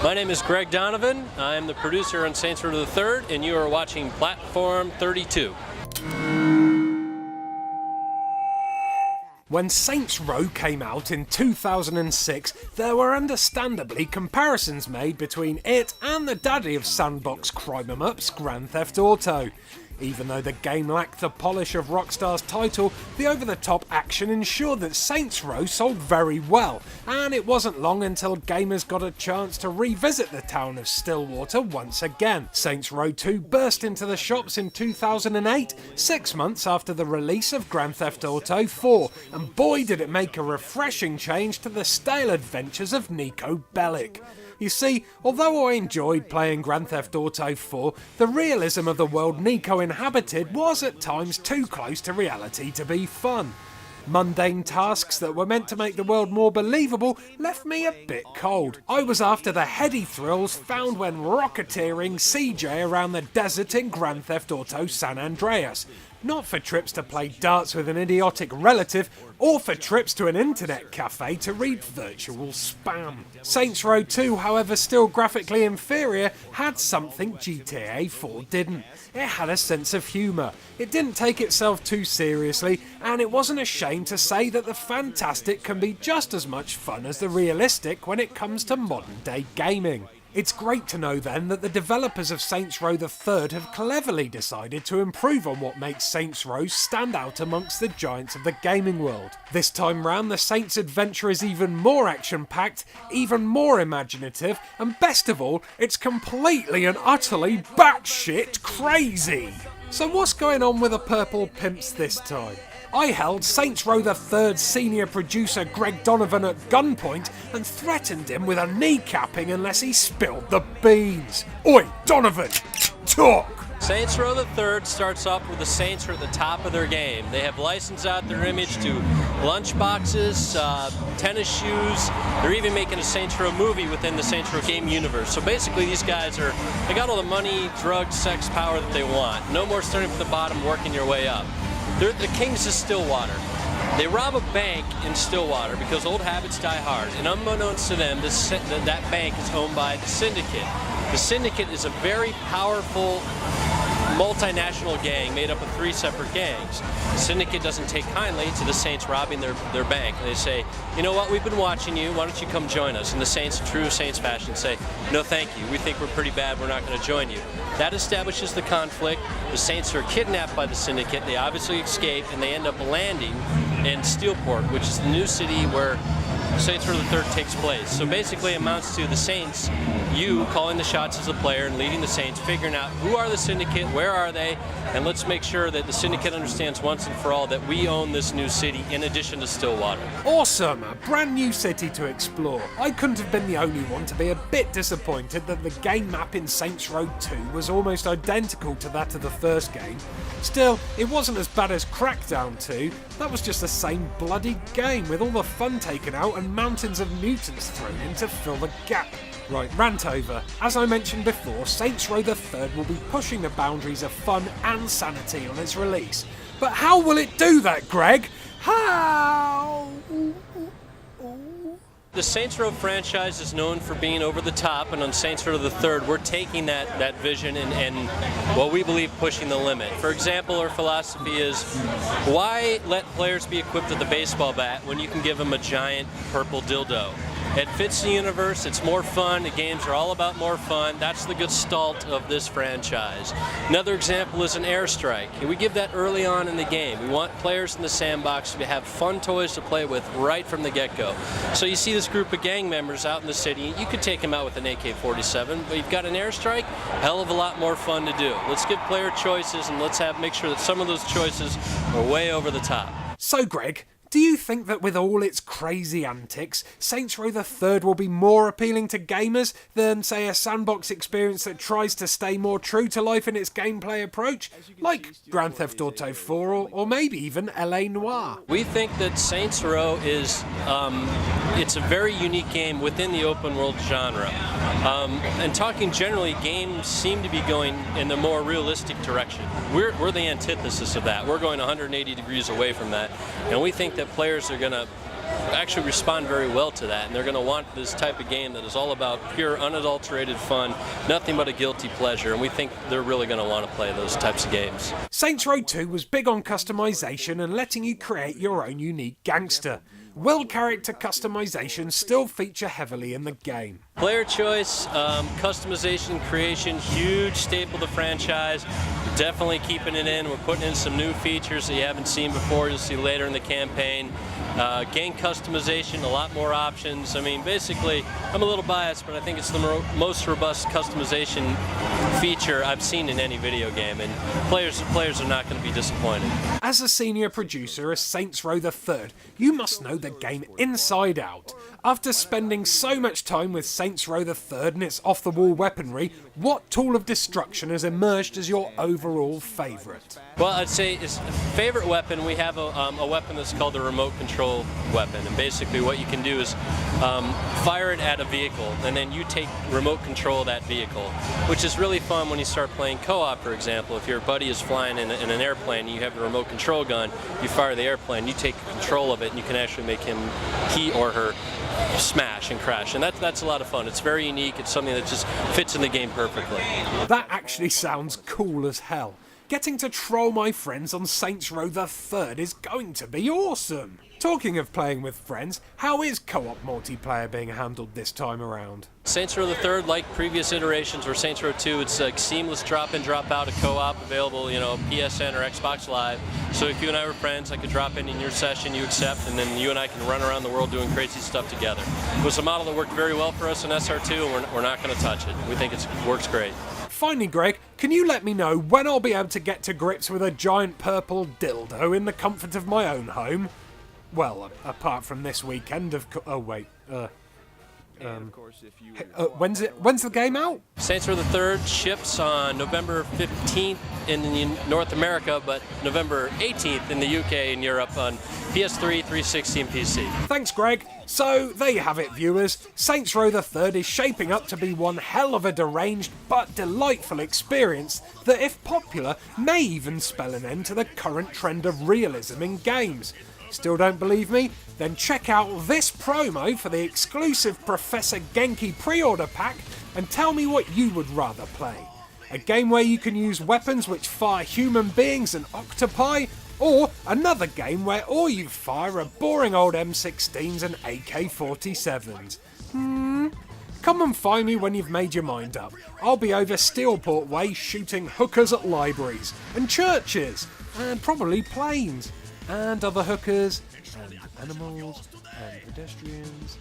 My name is Greg Donovan. I am the producer on Saints Row the Third, and you are watching Platform 32. When Saints Row came out in 2006, there were understandably comparisons made between it and the daddy of sandbox crime-em-ups, Grand Theft Auto. Even though the game lacked the polish of Rockstar's title, the over-the-top action ensured that Saints Row sold very well, and it wasn't long until gamers got a chance to revisit the town of Stillwater once again. Saints Row 2 burst into the shops in 2008, 6 months after the release of Grand Theft Auto 4, and boy did it make a refreshing change to the stale adventures of Niko Bellic. You see, although I enjoyed playing Grand Theft Auto 4, the realism of the world Niko inhabited was at times too close to reality to be fun. Mundane tasks that were meant to make the world more believable left me a bit cold. I was after the heady thrills found when rocketeering CJ around the desert in Grand Theft Auto San Andreas. Not for trips to play darts with an idiotic relative, or for trips to an internet cafe to read virtual spam. Saints Row 2, however still graphically inferior, had something GTA 4 didn't. It had a sense of humour, it didn't take itself too seriously, and it wasn't ashamed to say that the fantastic can be just as much fun as the realistic when it comes to modern day gaming. It's great to know then that the developers of Saints Row the Third have cleverly decided to improve on what makes Saints Row stand out amongst the giants of the gaming world. This time round, the Saints adventure is even more action-packed, even more imaginative, and best of all, it's completely and utterly batshit crazy! So what's going on with the Purple Pimps this time? I held Saints Row the Third senior producer Greg Donovan at gunpoint and threatened him with a kneecapping unless he spilled the beans. Oi, Donovan, talk! Saints Row the Third starts off with the Saints are at the top of their game. They have licensed out their image to lunchboxes, tennis shoes. They're even making a Saints Row movie within the Saints Row game universe. So basically these guys they got all the money, drugs, sex, power that they want. No more starting from the bottom, working your way up. They're the kings of Stillwater. They rob a bank in Stillwater because old habits die hard, and unbeknownst to them, that bank is owned by the Syndicate. The Syndicate is a very powerful multinational gang made up of 3 separate gangs. The Syndicate doesn't take kindly to the Saints robbing their bank, and they say, you know what, we've been watching you, why don't you come join us? And the Saints, in true Saints fashion, say, no thank you, we think we're pretty bad, we're not going to join you. That establishes the conflict. The Saints are kidnapped by the Syndicate, they obviously escape, and they end up landing in Steelport, which is the new city where Saints Row the Third takes place. So basically it amounts to the Saints, you calling the shots as a player and leading the Saints, figuring out who are the Syndicate, where are they, and let's make sure that the Syndicate understands once and for all that we own this new city in addition to Stillwater. Awesome! A brand new city to explore. I couldn't have been the only one to be a bit disappointed that the game map in Saints Row 2 was almost identical to that of the first game. Still, it wasn't as bad as Crackdown 2, that was just the same bloody game with all the fun taken out and mountains of mutants thrown in to fill the gap. Right, rant over. As I mentioned before, Saints Row the Third will be pushing the boundaries of fun and sanity on its release. But how will it do that, Greg? How? The Saints Row franchise is known for being over the top, and on Saints Row the Third, we're taking that vision and what we believe pushing the limit. For example, our philosophy is, why let players be equipped with a baseball bat when you can give them a giant purple dildo? It fits the universe, it's more fun, the games are all about more fun. That's the gestalt of this franchise. Another example is an airstrike. We give that early on in the game. We want players in the sandbox to have fun toys to play with right from the get-go. So you see this group of gang members out in the city, you could take them out with an AK-47, but you've got an airstrike, hell of a lot more fun to do. Let's give player choices and let's make sure that some of those choices are way over the top. So Greg, do you think that with all its crazy antics, Saints Row the Third will be more appealing to gamers than, say, a sandbox experience that tries to stay more true to life in its gameplay approach, like Grand Theft Auto 4 or maybe even LA Noire? We think that Saints Row is, it's a very unique game within the open world genre. And talking generally, games seem to be going in the more realistic direction. We're the antithesis of that. We're going 180 degrees away from that, and we think that players are going to actually respond very well to that, and they're going to want this type of game that is all about pure, unadulterated fun, nothing but a guilty pleasure, and we think they're really going to want to play those types of games. Saints Row 2 was big on customization and letting you create your own unique gangster. Will character customization still feature heavily in the game? Player choice, customization, creation, huge staple of the franchise. We're definitely keeping it in. We're putting in some new features that you haven't seen before. You'll see later in the campaign. Gang customization, a lot more options. I mean, basically, I'm a little biased, but I think it's the most robust customization feature I've seen in any video game, and players are not going to be disappointed. As a senior producer of Saints Row the Third, you must know the game inside out. After spending so much time with Saints Row the Third and its off-the-wall weaponry, what tool of destruction has emerged as your overall favourite? Well, I'd say his favorite weapon, we have a weapon that's called the remote control weapon, and basically what you can do is fire it at a vehicle, and then you take remote control of that vehicle, which is really fun when you start playing co-op, for example. If your buddy is flying in an airplane and you have a remote control gun, you fire the airplane, you take control of it, and you can actually make he or her smash and crash, and that's a lot of fun. It's very unique. It's something that just fits in the game perfectly. That actually sounds cool as hell. Getting to troll my friends on Saints Row the Third is going to be awesome. Talking of playing with friends, how is co-op multiplayer being handled this time around? Saints Row the Third, like previous iterations, or Saints Row 2, it's like seamless drop-in, drop-out of co-op, available, PSN or Xbox Live. So if you and I were friends, I could drop in your session, you accept, and then you and I can run around the world doing crazy stuff together. It was a model that worked very well for us in SR2, and we're not going to touch it. We think it works great. Finally, Greg, can you let me know when I'll be able to get to grips with a giant purple dildo in the comfort of my own home? Well, apart from this weekend, when's the game out? Saints Row the Third ships on November 15th in North America, but November 18th in the UK and Europe on PS3, 360, and PC. Thanks, Greg. So, there you have it, viewers. Saints Row the Third is shaping up to be one hell of a deranged but delightful experience that, if popular, may even spell an end to the current trend of realism in games. Still don't believe me? Then check out this promo for the exclusive Professor Genki pre-order pack and tell me what you would rather play. A game where you can use weapons which fire human beings and octopi, or another game where all you fire are boring old M16s and AK-47s. Come and find me when you've made your mind up. I'll be over Steelport Way shooting hookers at libraries, and churches, and probably planes, and other hookers, and animals, and pedestrians.